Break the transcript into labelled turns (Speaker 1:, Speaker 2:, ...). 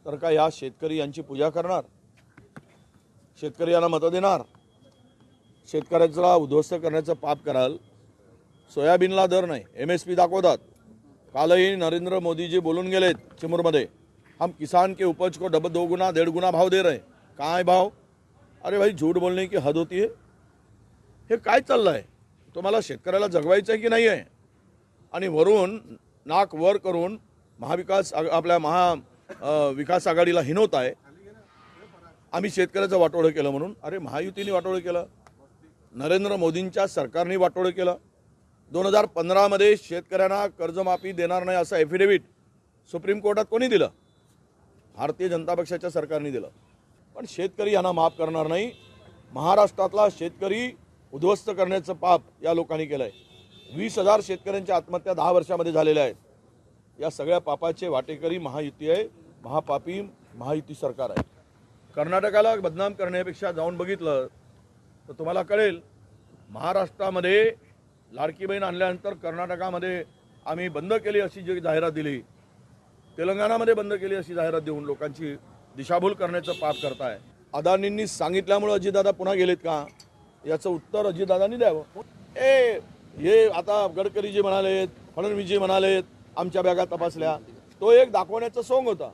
Speaker 1: तर का या शेतकरी यांची पूजा करणार, शेतकरी यांना मतं देणार, शेतकऱ्याचा उद्ध्वस्त करण्याचं पाप कराल। सोयाबीनला दर नाही, MSP दाखवतात। कालही नरेंद्र मोदी जी बोलून गेलेत चिमूरमध्ये, हम किसान के उपज को 2 गुना 1.5 गुना भाव दे रहे हैं। कहाँ है भाव? अरे भाई, झूठ बोलने की हद होती है। हे काय चाललं आहे? तुम्हाला शेतकऱ्याला जगवायचं आहे की नाही आहे? आणि वरून नाक वर करून विकास आघाडीला हिनवत आहे आम्ही शेतकऱ्याचं वाटोळं केलं म्हणून। अरे, महायुतीने वाटोळं केलं, नरेंद्र मोदींच्या सरकारने वाटोळं केलं। 2015 मध्ये शेतकऱ्यांना कर्जमाफी देणार नाही असं ॲफिडेव्हिट सुप्रीम कोर्टात कोणी दिलं? भारतीय जनता पक्षाच्या सरकारने दिलं। पण शेतकरी यांना माफ करणार नाही। महाराष्ट्रातला शेतकरी उद्ध्वस्त करण्याचं पाप या लोकांनी केलं आहे। 20,000 शेतकऱ्यांच्या आत्महत्या 10 वर्षामध्ये झालेल्या आहेत। या सगळ्या पापाचे वाटेकरी महायुती आहे, महापापी महायुती सरकार आहे। कर्नाटकाला बदनाम करण्यापेक्षा जाऊन बघितलं तर तुम्हाला कळेल, महाराष्ट्रामध्ये लाडकी बहीण आणल्यानंतर कर्नाटकामध्ये आम्ही बंद केली अशी जी जाहिरात दिली, तेलंगणामध्ये बंद केली अशी जाहिरात देऊन लोकांची दिशाभूल करण्याचं पाप करताय। अदानींनी सांगितल्यामुळे अजितदादा पुन्हा गेलेत का, याचं उत्तर अजितदादांनी द्यावं। हे आता गडकरी जी म्हणालेत, फडणवीस जी म्हणालेत आमच्या बॅगा तपासल्या, तो एक दाखवण्याचं सोंग होता।